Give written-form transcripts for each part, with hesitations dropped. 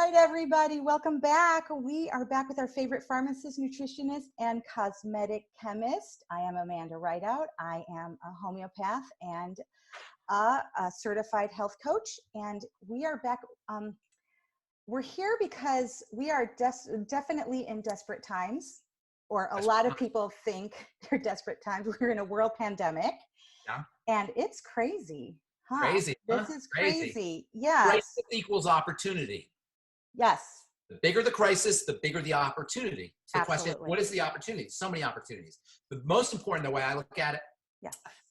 right, everybody, welcome back. We are back with our favorite pharmacist, nutritionist, and cosmetic chemist. I am Amanda Ridout. I am a homeopath and a certified health coach, and we are back. We're here because we are definitely in desperate times, or a lot of people think they're desperate times. We're in a world pandemic, and it's crazy. Crazy. This is crazy. Yes. Crisis equals opportunity. Yes. The bigger the crisis, the bigger the opportunity. So the Absolutely. question, what is the opportunity? So many opportunities. The most important, the way I look at it,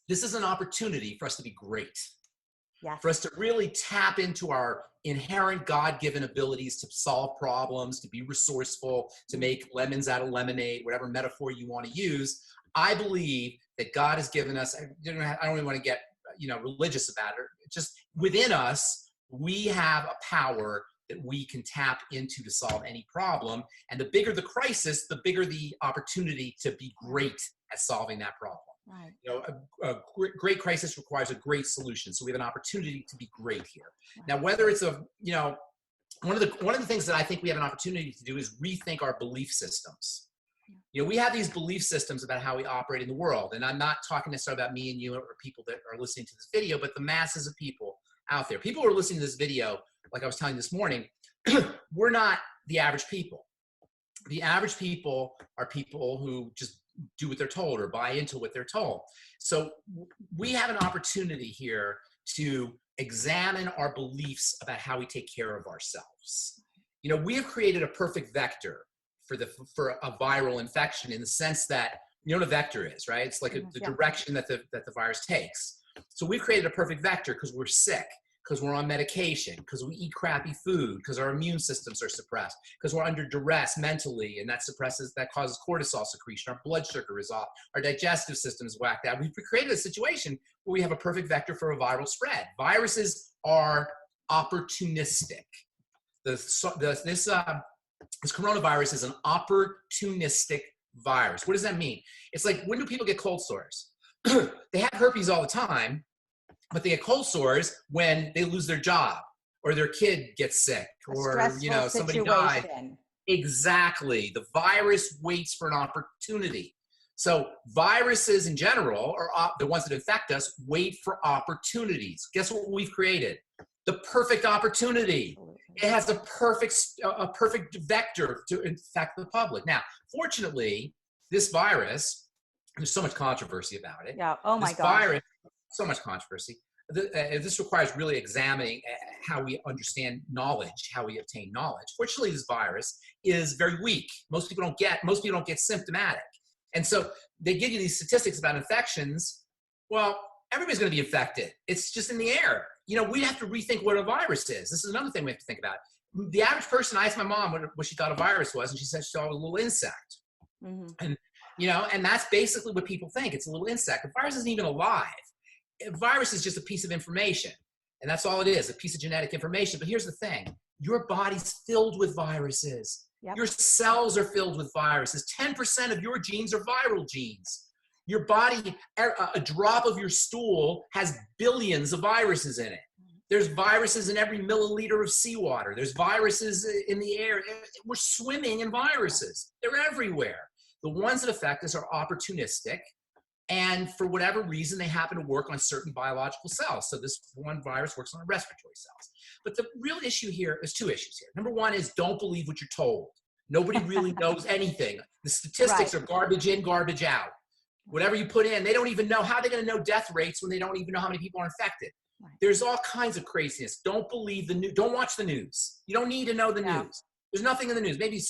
this is an opportunity for us to be great. Yes. For us to really tap into our inherent God-given abilities to solve problems, to be resourceful, to make lemons out of lemonade, whatever metaphor you want to use. I believe that God has given us, I don't even want to get religious about it. Just within us, we have a power that we can tap into to solve any problem. And the bigger the crisis, the bigger the opportunity to be great at solving that problem. Right. A great crisis requires a great solution. So we have an opportunity to be great here. Right. Now, whether it's one of the things that I think we have an opportunity to do is rethink our belief systems. We have these belief systems about how we operate in the world. And I'm not talking necessarily about me and you or people that are listening to this video, but the masses of people out there. People who are listening to this video, like I was telling you this morning, we're not the average people. The average people are people who just do what they're told or buy into what they're told. So we have an opportunity here to examine our beliefs about how we take care of ourselves. We have created a perfect vector for a viral infection, in the sense that you know what a vector is, right? It's like the direction that the virus takes. So we've created a perfect vector because we're sick, because we're on medication, because we eat crappy food, because our immune systems are suppressed, because we're under duress mentally, and that causes cortisol secretion. Our blood sugar is off. Our digestive system is whacked out. We've created a situation where we have a perfect vector for a viral spread. Viruses are opportunistic. This coronavirus is an opportunistic virus. What does that mean? It's like, when do people get cold sores? They have herpes all the time, but they get cold sores when they lose their job, or their kid gets sick, or somebody died. Exactly. The virus waits for an opportunity. So viruses in general, or the ones that infect us, wait for opportunities. Guess what we've created? The perfect opportunity. It has a perfect vector to infect the public. Now, fortunately, this virus, there's so much controversy about it. Yeah. Oh my this gosh. Virus, so much controversy. This requires really examining how we understand knowledge, how we obtain knowledge. Fortunately, this virus is very weak. Most people don't get symptomatic. And so they give you these statistics about infections. Well, everybody's going to be infected. It's just in the air. We have to rethink what a virus is. This is another thing we have to think about. The average person, I asked my mom what she thought a virus was, and she said she saw a little insect. Mm-hmm. And that's basically what people think. It's a little insect. The virus isn't even alive. A virus is just a piece of information, and that's all it is, a piece of genetic information. But here's the thing. Your body's filled with viruses. Yep. Your cells are filled with viruses. 10% of your genes are viral genes. Your body, a drop of your stool has billions of viruses in it. There's viruses in every milliliter of seawater. There's viruses in the air. We're swimming in viruses. They're everywhere. The ones that affect us are opportunistic, and for whatever reason, they happen to work on certain biological cells. So this one virus works on our respiratory cells. But the real issue here, there's two issues here. Number one is, don't believe what you're told. Nobody really knows anything. The statistics are garbage in, garbage out. Whatever you put in, they don't even know. How are they going to know death rates when they don't even know how many people are infected? Right. There's all kinds of craziness. Don't believe the news. Don't watch the news. You don't need to know the news. There's nothing in the news. Maybe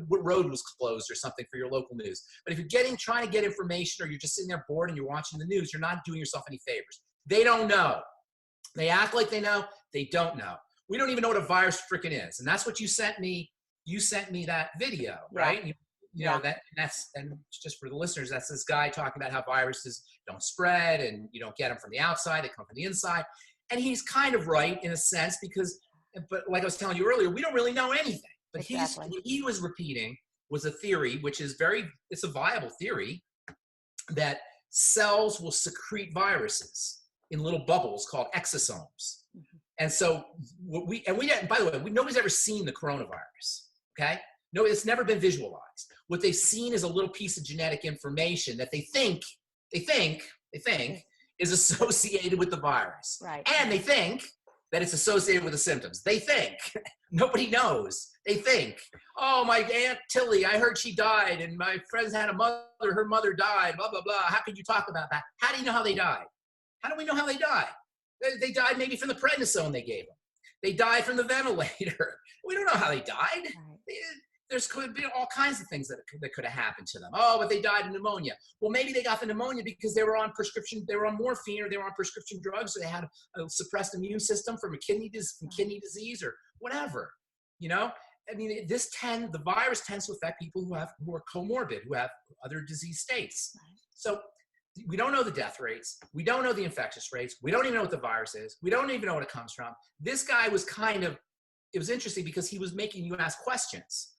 what road was closed or something for your local news. But if you're trying to get information, or you're just sitting there bored and you're watching the news, you're not doing yourself any favors. They don't know. They act like they know. They don't know. We don't even know what a virus freaking is. And that's what you sent me. You sent me that video, right? That's just for the listeners, that's this guy talking about how viruses don't spread, and you don't get them from the outside, they come from the inside. And he's kind of right in a sense, but like I was telling you earlier, we don't really know anything. But what he was repeating was a theory, which is it's a viable theory, that cells will secrete viruses in little bubbles called exosomes. Mm-hmm. And so we didn't, by the way, nobody's ever seen the coronavirus. Okay. No, it's never been visualized. What they've seen is a little piece of genetic information that they think is associated with the virus. Right. And they think that it's associated with the symptoms. They think. Nobody knows. They think, oh, my Aunt Tilly, I heard she died, and my friends had a mother, her mother died, blah, blah, blah. How could you talk about that? How do you know how they died? How do we know how they died? They died maybe from the prednisone they gave them. They died from the ventilator. We don't know how they died. Right. There's could be all kinds of things that could have happened to them. Oh, but they died of pneumonia. Well, maybe they got the pneumonia because they were on morphine, or they were on prescription drugs, or they had a suppressed immune system from kidney disease or whatever. You know, I mean, the virus tends to affect people who are comorbid, who have other disease states. So we don't know the death rates. We don't know the infectious rates. We don't even know what the virus is. We don't even know what it comes from. This guy was it was interesting because he was making you ask questions.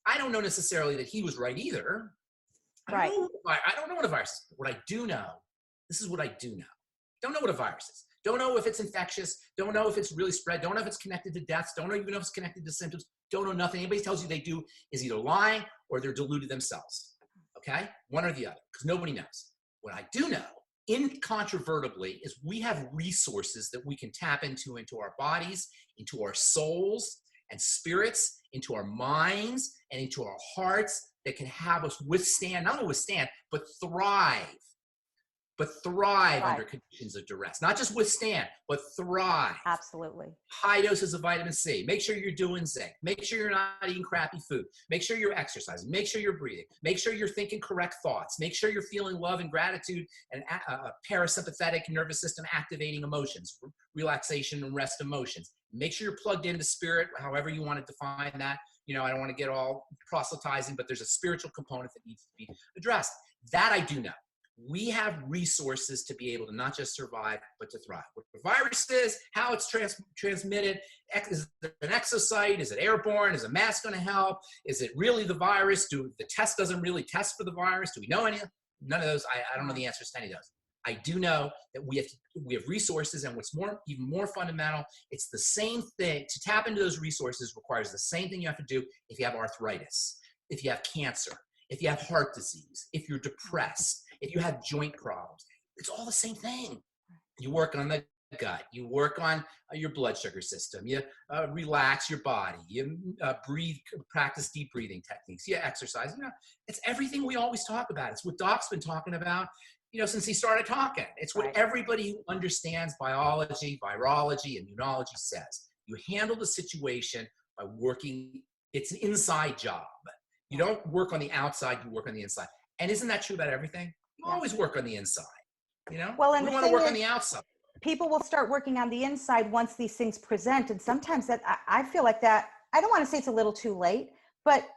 I don't know necessarily that he was right either. Right. I don't know what a virus is. What I do know, this is what I do know. Don't know what a virus is. Don't know if it's infectious. Don't know if it's really spread. Don't know if it's connected to deaths. Don't even know if it's connected to symptoms. Don't know nothing. Anybody tells you they do is either lying or they're deluded themselves. Okay? One or the other, because nobody knows. What I do know, incontrovertibly, is we have resources that we can tap into our bodies, into our souls and spirits, into our minds and into our hearts that can have us withstand, not only withstand, but thrive under conditions of duress. Not just withstand, but thrive. Absolutely. High doses of vitamin C. Make sure you're doing zinc. Make sure you're not eating crappy food. Make sure you're exercising. Make sure you're breathing. Make sure you're thinking correct thoughts. Make sure you're feeling love and gratitude and parasympathetic nervous system activating emotions, relaxation and rest emotions. Make sure you're plugged into spirit, however you want to define that. You know, I don't want to get all proselytizing, but there's a spiritual component that needs to be addressed. That I do know. We have resources to be able to not just survive, but to thrive. What the virus is, how it's transmitted, is it an exocyte? Is it airborne? Is a mask going to help? Is it really the virus? The test doesn't really test for the virus? Do we know any? None of those. I don't know the answers to any of those. I do know that we have resources, and what's even more fundamental, it's the same thing. To tap into those resources requires the same thing you have to do if you have arthritis, if you have cancer, if you have heart disease, if you're depressed, if you have joint problems. It's all the same thing. You work on the gut. You work on your blood sugar system. You relax your body. You breathe, practice deep breathing techniques. You exercise. You know, it's everything we always talk about. It's what Doc's been talking about, you know, since he started talking. It's what everybody who understands biology, virology, and immunology says. You handle the situation by working. It's an inside job. You don't work on the outside. You work on the inside. And isn't that true about everything? You always work on the inside, you know? Well, and we want to work on the outside. People will start working on the inside once these things present. And sometimes I feel like that, I don't want to say it's a little too late, but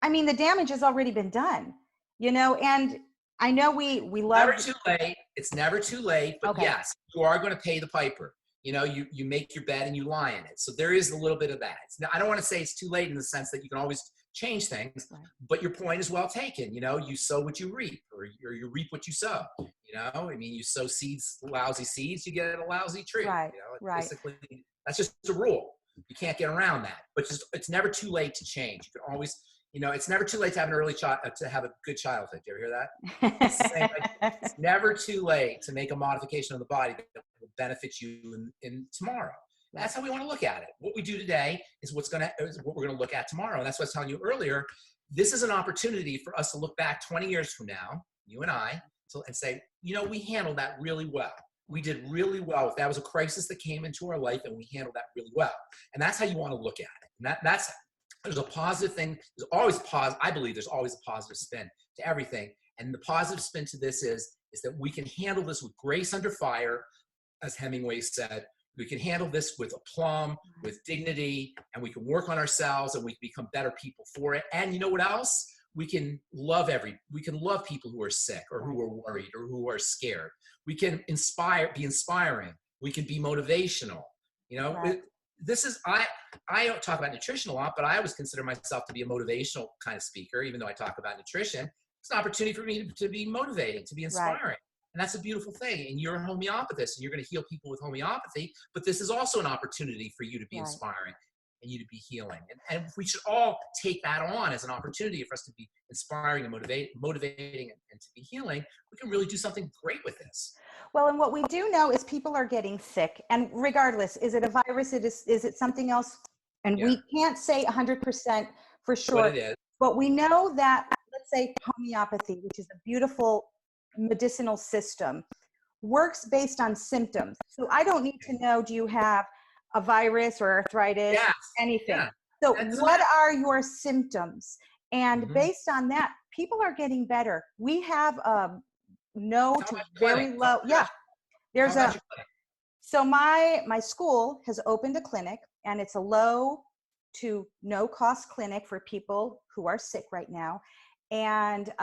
I mean, the damage has already been done, you know? And I know we love— Never too late. It's never too late, but yes, you are going to pay the piper. You know, you make your bed and you lie in it. So there is a little bit of that. I don't want to say it's too late in the sense that you can always change things, but your point is well taken. You know, you sow what you reap, or you reap what you sow. You know, I mean, you sow lousy seeds, you get a lousy tree. Right. You know, basically, that's just a rule. You can't get around that. But it's never too late to change. You can always, you know, it's never too late to have an early to have a good childhood. Do you ever hear that? It's never too late to make a modification of the body that will benefit you in tomorrow. That's how we want to look at it. What we do today is what we're going to look at tomorrow. And that's what I was telling you earlier. This is an opportunity for us to look back 20 years from now, you and I, and say, you know, we handled that really well. We did really well. That was a crisis that came into our life, and we handled that really well. And that's how you want to look at it. And there's a positive thing. There's always I believe there's always a positive spin to everything. And the positive spin to this is that we can handle this with grace under fire, as Hemingway said. We can handle this with aplomb, with dignity, and we can work on ourselves, and we can become better people for it. And you know what else? We can love people who are sick or who are worried or who are scared. We can be inspiring. We can be motivational. You know, I don't talk about nutrition a lot, but I always consider myself to be a motivational kind of speaker, even though I talk about nutrition. It's an opportunity for me to be motivating, to be inspiring. And that's a beautiful thing. And you're a homeopathist and you're going to heal people with homeopathy, but this is also an opportunity for you to be Right. inspiring and you to be healing. And we should all take that on as an opportunity for us to be inspiring and motivating and to be healing. We can really do something great with this. Well, and what we do know is people are getting sick, and regardless, is it a virus? Is it something else? And Yeah. we can't say 100% for sure, What it is. but we know that, let's say homeopathy, which is a beautiful medicinal system, works based on symptoms. So I don't need to know, do you have a virus or arthritis, Yes. anything. Yeah. So That doesn't what matter. are your symptoms? And Mhm. based on that, people are getting better. We have no How to about your very clinic? low. Yeah, How there's about a, your clinic? so my school has opened a clinic, and it's a low to no cost clinic for people who are sick right now. And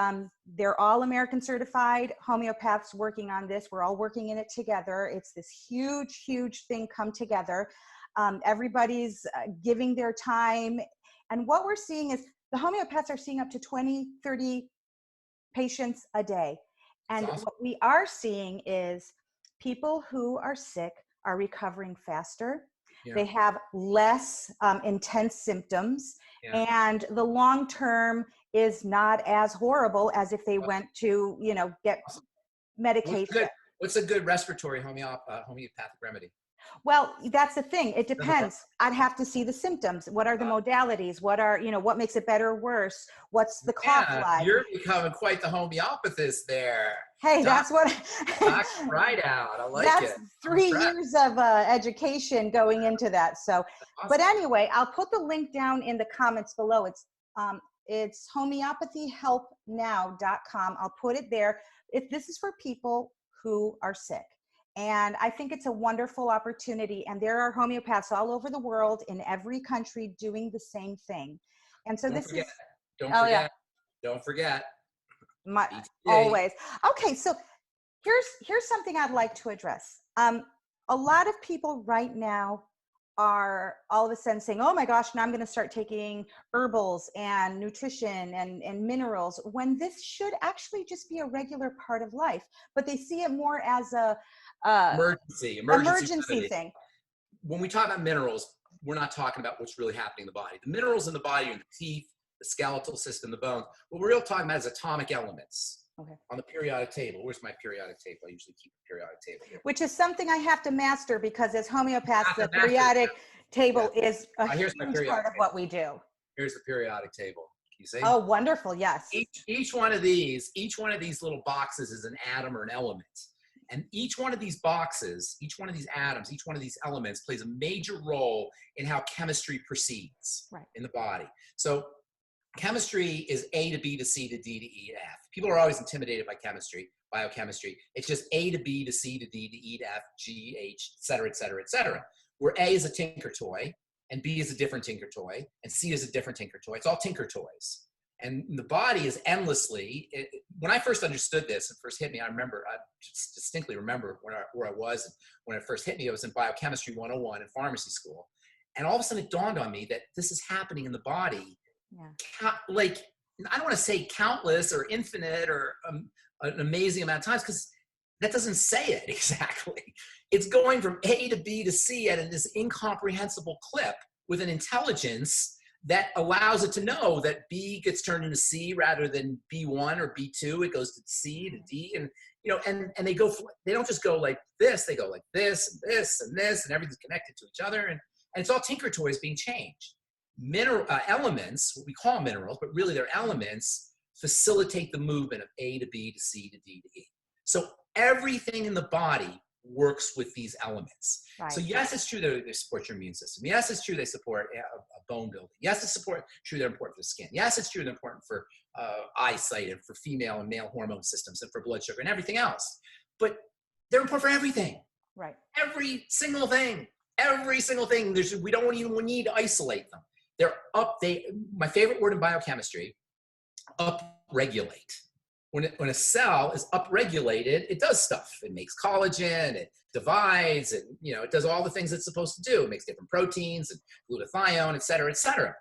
they're all American certified homeopaths working on this. We're all working in it together. It's this huge, huge thing come together. Everybody's giving their time. And what we're seeing is the homeopaths are seeing up to 20, 30 patients a day. That's And awesome. what we are seeing is people who are sick are recovering faster. Yeah. They have less intense symptoms, Yeah. and the long term is not as horrible as if they went to, get Awesome. medication. What's a good respiratory homeopathic remedy? Well, that's the thing. It depends. I'd have to see the symptoms. What are the modalities? What are, what makes it better or worse? What's the cough Yeah, like? you're becoming quite the homeopathist there. Hey, that's what Doc Ridout. I like that's it. 3 years of education going into that. So, Awesome. but anyway, I'll put the link down in the comments below. It's homeopathyhelpnow.com. I'll put it there. This is for people who are sick. And I think it's a wonderful opportunity. And there are homeopaths all over the world in every country doing the same thing. And so Don't forget. Always. Okay, so here's something I'd like to address. A lot of people right now are all of a sudden saying, oh my gosh, now I'm going to start taking herbals and nutrition and minerals, when this should actually just be a regular part of life. But they see it more as a emergency thing. When we talk about minerals, we're not talking about what's really happening in the body. The minerals in the body are in the teeth, the skeletal system, the bones. What we're really talking about is atomic elements. Okay. On the periodic table. Where's my periodic table? I usually keep a periodic table here. Which is something I have to master, because as homeopaths, the periodic table is a huge part of what we do. Here's the periodic table. Can you see? Oh, wonderful. Yes. Each one of these little boxes is an atom or an element. And each one of these boxes, each one of these atoms, each one of these elements plays a major role in how chemistry proceeds in the body. So chemistry is A to B to C to D to E to F. People are always intimidated by chemistry, biochemistry. It's just A to B to C to D to E to F, G, H, et cetera, et cetera, et cetera. Where A is a tinker toy, and B is a different tinker toy, and C is a different tinker toy. It's all tinker toys. And the body is endlessly, when I first understood this, it first hit me, I just distinctly remember where I was when it first hit me. I was in Biochemistry 101 in pharmacy school. And all of a sudden it dawned on me that this is happening in the body. Yeah. Like, I don't want to say countless or infinite or an amazing amount of times, because that doesn't say it exactly. It's going from A to B to C at this incomprehensible clip with an intelligence that allows it to know that B gets turned into C rather than B1 or B2. It goes to C to D, and and they don't just go like this. They go like this and this and this, and everything's connected to each other, and it's all tinker toys being changed. Elements, what we call minerals, but really they're elements, facilitate the movement of A to B to C to D to E. So everything in the body works with these elements. Right. So yes, it's true that they support your immune system. Yes, it's true they support a bone building. Yes, it's true they're important for the skin. Yes, it's true they're important for eyesight and for female and male hormone systems and for blood sugar and everything else. But they're important for everything. Right. Every single thing. Every single thing. We don't even need to isolate them. My favorite word in biochemistry, upregulate. When a cell is upregulated, it does stuff. It makes collagen, it divides, it does all the things it's supposed to do. It makes different proteins and glutathione, et cetera, et cetera.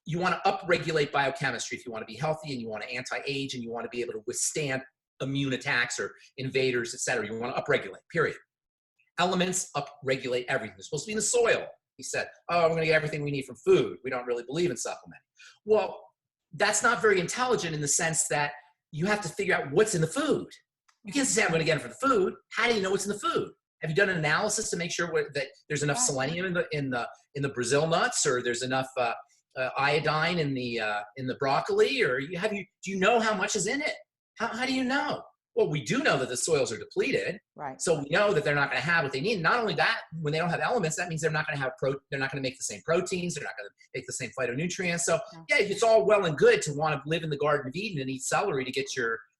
You want to upregulate biochemistry if you want to be healthy and you want to anti-age and you want to be able to withstand immune attacks or invaders, etc. You want to upregulate, period. Elements upregulate everything. They're supposed to be in the soil. He said, oh, we're going to get everything we need from food. We don't really believe in supplementing. Well, that's not very intelligent in the sense that you have to figure out what's in the food. You can't say I'm going to get it from the food. How do you know what's in the food? Have you done an analysis to make sure that there's enough selenium in the Brazil nuts, or there's enough iodine in the broccoli, or do you know how much is in it? How do you know? Well, we do know that the soils are depleted, right? So we know that they're not going to have what they need. Not only that, when they don't have elements, that means they're not going to have they're not going to make the same proteins. They're not going to make the same phytonutrients. So yeah, it's all well and good to want to live in the Garden of Eden and eat celery to get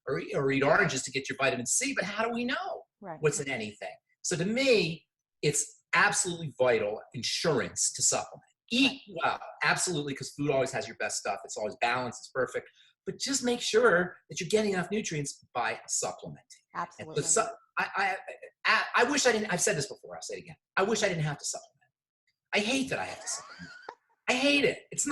or eat oranges to get your vitamin C. But how do we know what's in anything? So to me, it's absolutely vital insurance to supplement. Eat well, absolutely, because food always has your best stuff. It's always balanced. It's perfect. But just make sure that you're getting enough nutrients by supplementing. Absolutely. I wish I didn't. I've said this before. I'll say it again. I wish I didn't have to supplement. I hate that I have to supplement. I hate it. It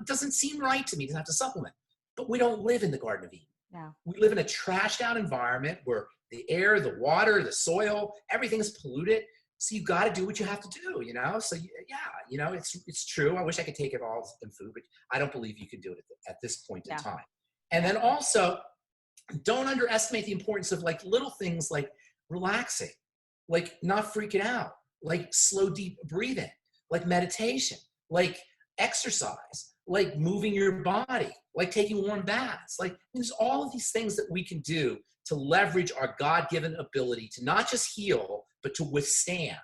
doesn't seem right to me to have to supplement. But we don't live in the Garden of Eden. No. We live in a trashed out environment where the air, the water, the soil, everything is polluted. So you got to do what you have to do, So yeah, it's true. I wish I could take it all in food, but I don't believe you can do it at this point in time. And then also, don't underestimate the importance of like little things like relaxing, like not freaking out, like slow, deep breathing, like meditation, like exercise, like moving your body, like taking warm baths. Like there's all of these things that we can do to leverage our God-given ability to not just heal, but to withstand,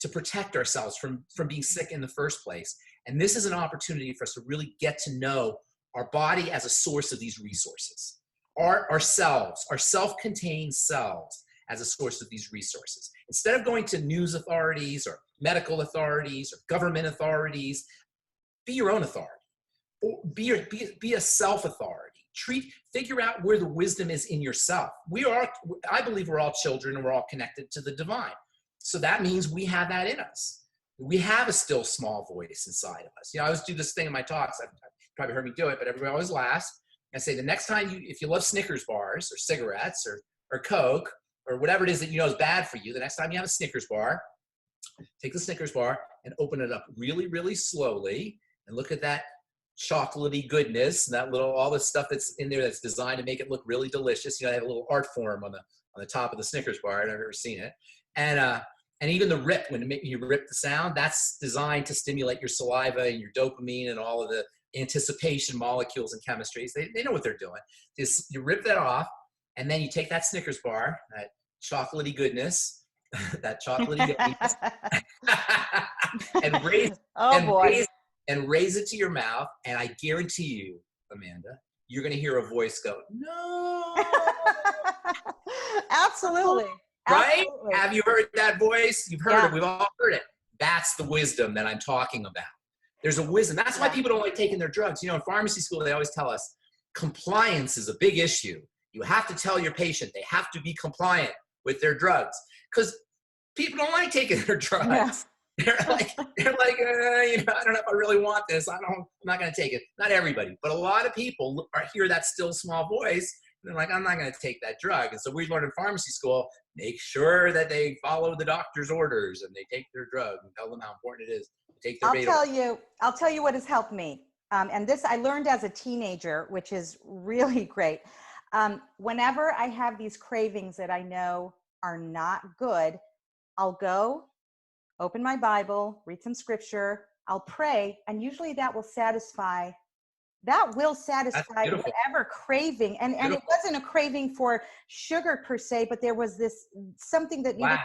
to protect ourselves from being sick in the first place. And this is an opportunity for us to really get to know our body as a source of these resources. Our cells, our self-contained cells as a source of these resources. Instead of going to news authorities or medical authorities or government authorities, be your own authority. Or be a self-authority. Figure out where the wisdom is in yourself. I believe we're all children and we're all connected to the divine. So that means we have that in us. We have a still small voice inside of us. I always do this thing in my talks. I've probably heard me do it, but everybody always laughs. I say the next time if you love Snickers bars or cigarettes or Coke or whatever it is that you know is bad for you, the next time you have a Snickers bar, take the Snickers bar and open it up really, really slowly and look at that chocolatey goodness and all the stuff that's in there that's designed to make it look really delicious. They have a little art form on the top of the Snickers bar. I've never seen it. And even the rip, when you rip the sound, that's designed to stimulate your saliva and your dopamine and all of the anticipation molecules and chemistries. They know what they're doing. You rip that off, and then you take that Snickers bar, that chocolatey goodness, and raise it to your mouth. And I guarantee you, Amanda, you're going to hear a voice go, no. Absolutely. Right? Absolutely. Have you heard that voice? You've heard it. We've all heard it. That's the wisdom that I'm talking about. There's a wisdom. That's why people don't like taking their drugs. In pharmacy school, they always tell us compliance is a big issue. You have to tell your patient they have to be compliant with their drugs because people don't like taking their drugs. Yeah. They're like, I don't know if I really want this. I'm not going to take it. Not everybody, but a lot of people hear that still small voice. And they're like, I'm not going to take that drug. And so we learned in pharmacy school, make sure that they follow the doctor's orders and they take their drug and tell them how important it is to take their I'll tell you what has helped me. And this I learned as a teenager, which is really great. Whenever I have these cravings that I know are not good, I'll go open my Bible, read some scripture, I'll pray, and usually that will satisfy whatever craving. And it wasn't a craving for sugar per se, but there was this something that needed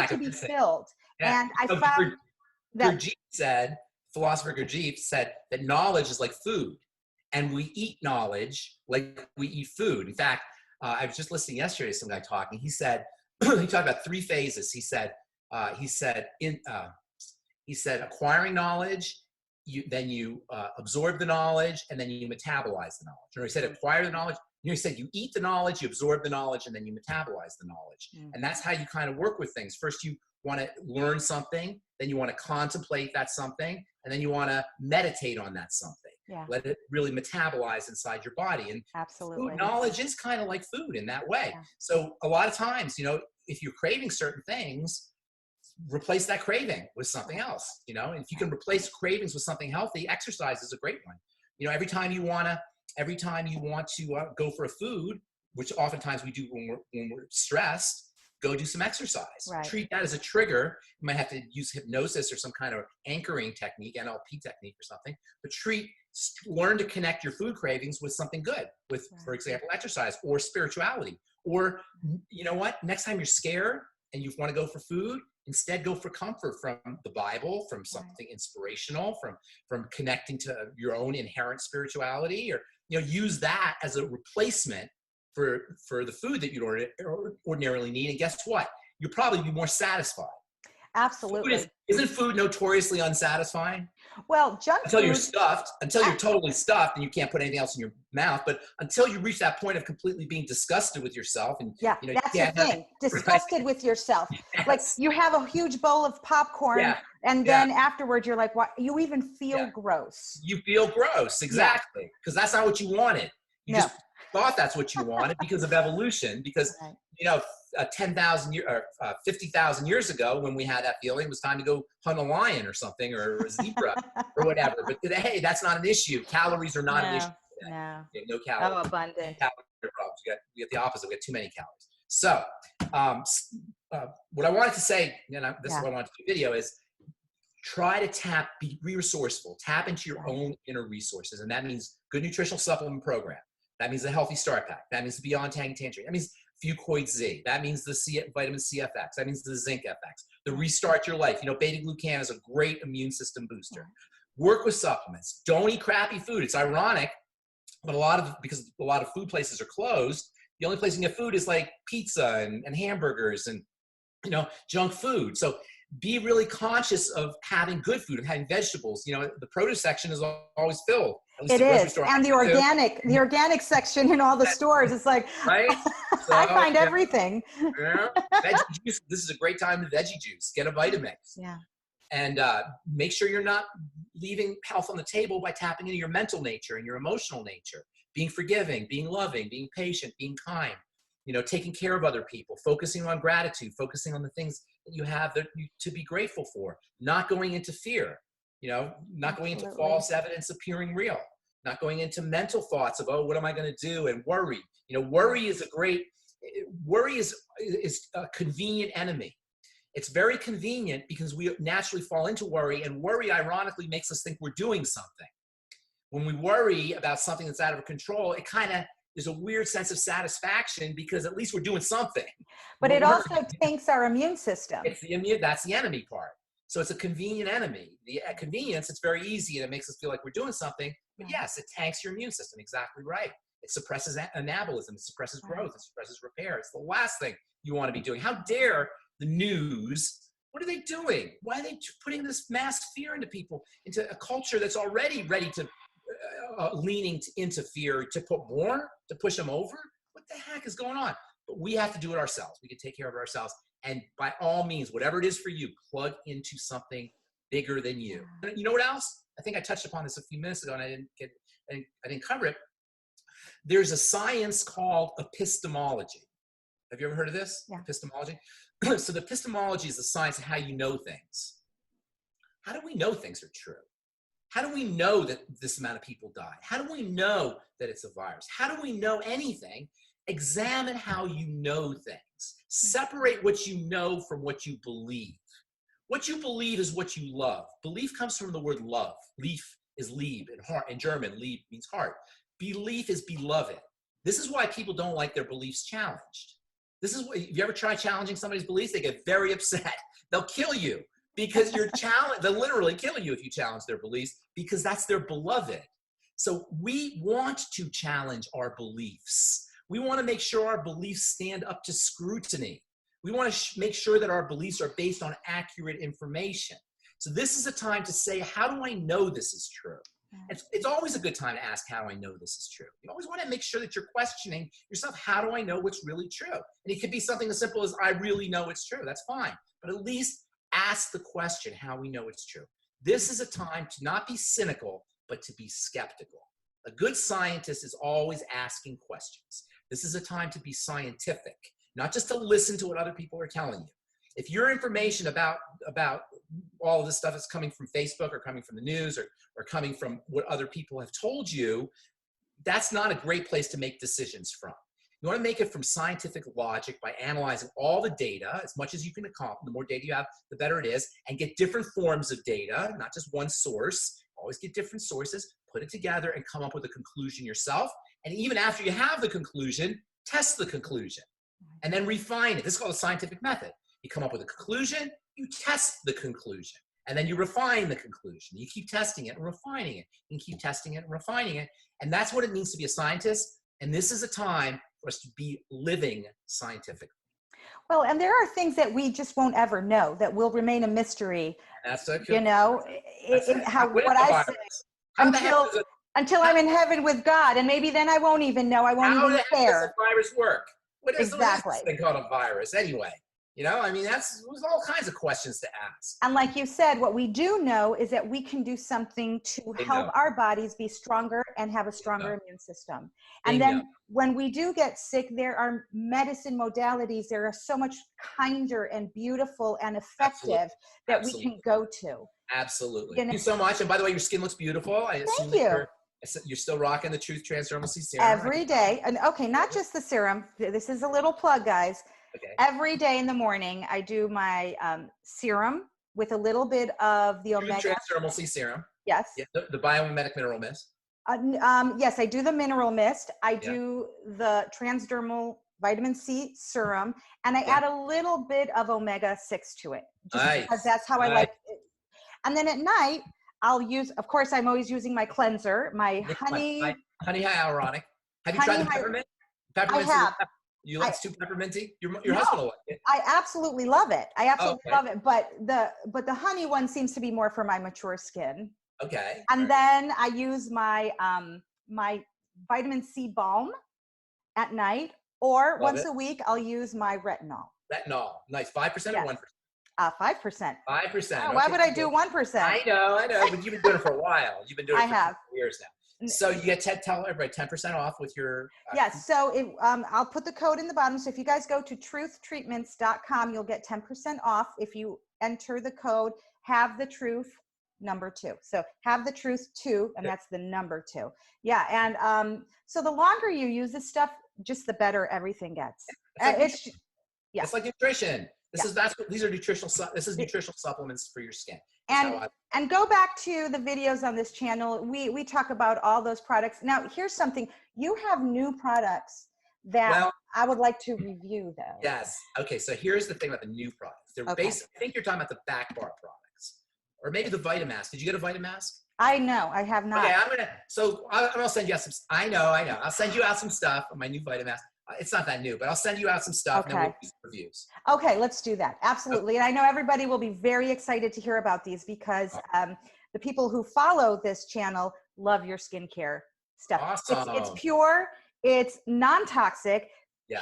to be filled. Yeah. And I found that philosopher Gurdjieff said that knowledge is like food, and we eat knowledge like we eat food. In fact, I was just listening yesterday to some guy talking. He said he talked about 3 phases. He said acquiring knowledge, then you absorb the knowledge, and then you metabolize the knowledge. Or he said acquire the knowledge. He said you eat the knowledge, you absorb the knowledge, and then you metabolize the knowledge. And that's how you kind of work with things. First, you want to learn something, then you want to contemplate that something, and then you want to meditate on that something. Yeah. Let it really metabolize inside your body. And Absolutely. food knowledge is kind of like food in that way. Yeah. So a lot of times, if you're craving certain things, replace that craving with something else, and if you can replace cravings with something healthy, exercise is a great one. Every time you want to go for a food, which oftentimes we do when we're stressed, go do some exercise. Right. Treat that as a trigger. You might have to use hypnosis or some kind of anchoring technique, NLP technique or something, but learn to connect your food cravings with something good, with, for example, exercise or spirituality. Or, you know what, next time you're scared and you want to go for food, instead go for comfort from the Bible, from something inspirational, from connecting to your own inherent spirituality, or, use that as a replacement for the food that you'd ordinarily need. And guess what? You'll probably be more satisfied. Absolutely. Isn't food notoriously unsatisfying? Well, junk until food, you're stuffed, until you're totally stuffed and you can't put anything else in your mouth. But until you reach that point of completely being disgusted with yourself, and that's the thing. Disgusted with yourself. Yes. Like you have a huge bowl of popcorn, and then afterwards you're like, "What?" You even feel gross. You feel gross, exactly, because that's not what you wanted. You just thought that's what you wanted because of evolution. Because 10,000 years or 50,000 years ago, when we had that feeling, it was time to go hunt a lion or something, or a zebra or whatever. But today, that's not an issue. Calories are not an issue today. No calories. Oh, abundant. Calorie problems. We get the opposite. We get too many calories. So, what I wanted to say, and this is what I wanted to do video, is try to be resourceful, tap into your own inner resources. And that means good nutritional supplement program. That means the Healthy Start Pack. That means the Beyond Tangerine. That means Fucoid Z. That means the vitamin CFX. That means the Zinc FX. The Restart Your Life. Beta-glucan is a great immune system booster. Work with supplements. Don't eat crappy food. It's ironic, but because a lot of food places are closed, the only place you can get food is like pizza and hamburgers and junk food. So be really conscious of having good food, of having vegetables. The produce section is always filled. It is, and the organic section in all the stores. It's like, right? So, I find everything. Veggie juice. This is a great time to veggie juice. Get a Vitamix. Yeah. And make sure you're not leaving health on the table by tapping into your mental nature and your emotional nature. Being forgiving, being loving, being patient, being kind. Taking care of other people, focusing on gratitude, focusing on the things that you have to be grateful for, not going into fear, not going into false evidence appearing real, not going into mental thoughts of, oh, what am I going to do? And worry. Worry is a convenient enemy. It's very convenient because we naturally fall into worry, and worry ironically makes us think we're doing something. When we worry about something that's out of control, there's a weird sense of satisfaction because at least we're doing something. But it also tanks our immune system. That's the enemy part. So it's a convenient enemy. At convenience, it's very easy and it makes us feel like we're doing something. But yes, it tanks your immune system. Exactly right. It suppresses anabolism. It suppresses growth. It suppresses repair. It's the last thing you want to be doing. How dare the news? What are they doing? Why are they putting this mass fear into people, into a culture that's already ready to leaning into fear, to push them over? What the heck is going on? But we have to do it ourselves. We can take care of ourselves. And by all means, whatever it is for you, plug into something bigger than you. You know what else? I think I touched upon this a few minutes ago and I didn't cover it. There's a science called epistemology. Have you ever heard of this? Yeah. Epistemology? So the epistemology is the science of how you know things. How do we know things are true? How do we know that this amount of people died? How do we know that it's a virus? How do we know anything? Examine how you know things. Separate what you know from what you believe. What you believe is what you love. Belief comes from the word love. Lief is lieb in heart. In German, lieb means heart. Belief is beloved. This is why people don't like their beliefs challenged. This is what, if you ever try challenging somebody's beliefs, they get very upset. They'll kill you because you're challenged. They'll literally kill you if you challenge their beliefs because that's their beloved. So we want to challenge our beliefs. We want to make sure our beliefs stand up to scrutiny. We want to make sure that our beliefs are based on accurate information. So this is a time to say, how do I know this is true? It's always a good time to ask, how do I know this is true? You always want to make sure that you're questioning yourself. How do I know what's really true? And it could be something as simple as, I really know it's true. That's fine. But at least ask the question, how we know it's true. This is a time to not be cynical, but to be skeptical. A good scientist is always asking questions. This is a time to be scientific, not just to listen to what other people are telling you. If your information about all of this stuff is coming from Facebook or coming from the news or coming from what other people have told you, that's not a great place to make decisions from. You want to make it from scientific logic by analyzing all the data as much as you can accomplish. The more data you have, the better it is, and get different forms of data, not just one source. Always get different sources, put it together, and come up with a conclusion yourself. And even after you have the conclusion, test the conclusion and then refine it. This is called a scientific method. You come up with a conclusion, you test the conclusion, and then you refine the conclusion. You keep testing it and refining it. You can keep testing it and refining it. And that's what it means to be a scientist. And this is a time for us to be living scientifically. Well, and there are things that we just won't ever know, that will remain a mystery. That's okay. You know, what I say until I'm in heaven with God, and maybe then I won't even know. I won't even care. How does a virus work? What is exactly this thing called a virus anyway? You know, I mean, there's all kinds of questions to ask. And like you said, what we do know is that we can do something to help our bodies be stronger and have a stronger immune system. And then when we do get sick, there are medicine modalities that are so much kinder and beautiful and effective that we can go to. Absolutely. Thank you so much. And by the way, your skin looks beautiful. I assume you're still rocking the Truth Transdermal C Serum. Every day. And okay, not just the serum. This is a little plug, guys. Okay. Every day in the morning, I do my serum with a little bit of the omega. Truth Transdermal C Serum. Yes. Yeah, the Biomimetic Mineral Mist. Yes, I do the mineral mist. I do the transdermal vitamin C serum, and I add a little bit of omega-6 to it, just because that's how I like it. And then at night, I'll use, of course, I'm always using my cleanser, my honey hyaluronic. Have you tried the peppermint? I have. It's too pepperminty? Your husband will like it. I absolutely love it. I absolutely love it. But the honey one seems to be more for my mature skin. Okay. And then I use my my vitamin C balm at night, or once a week I'll use my retinol. Retinol, nice. 5% or 1%? 5%. 5%. Why would I do 1%? I know, but you've been doing it for a while. You've been doing it for years now. So you get tell everybody 10% off with your. Yes. So I'll put the code in the bottom. So if you guys go to truthtreatments.com, you'll get 10% off if you enter the code Have the Truth number 2. So Have the Truth 2, and that's the number 2. Yeah. And so the longer you use this stuff, just the better everything gets. It's like nutrition. These are nutritional supplements for your skin. And go back to the videos on this channel. We talk about all those products. Now, here's something. You have new products that I would like to review, though. Yes. Okay. So here's the thing about the new products. They're I think you're talking about the back bar products, or maybe the Vitamask. Did you get a Vitamask? I know. I have not. Okay. I'm gonna send you out some. I know. I'll send you out some stuff on my new Vitamask. It's not that new, but I'll send you out some stuff and then we'll do some reviews. Okay, let's do that. Absolutely. And I know everybody will be very excited to hear about these because the people who follow this channel love your skincare stuff. Awesome. It's pure, it's non-toxic,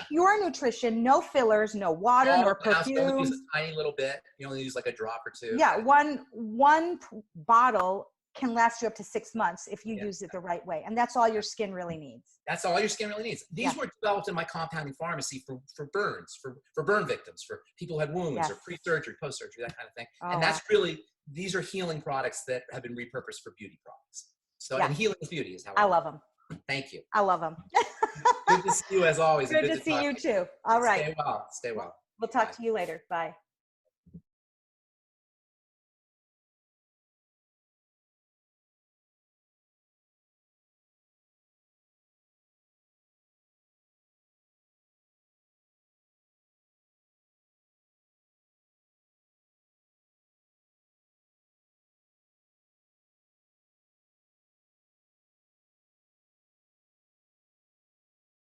pure nutrition, no fillers, no water, nor perfume. You only use a tiny little bit. You only use like a drop or two. Yeah, one bottle can last you up to 6 months if you use it the right way. And that's all your skin really needs. That's all your skin really needs. These were developed in my compounding pharmacy for burns, for burn victims, for people who had wounds or pre-surgery, post-surgery, that kind of thing. And that's really, these are healing products that have been repurposed for beauty products. So, and healing is beauty is how I love them. Thank you. I love them. Good to see you as always. Good to see you too. All right. Stay well. We'll talk to you later. Bye.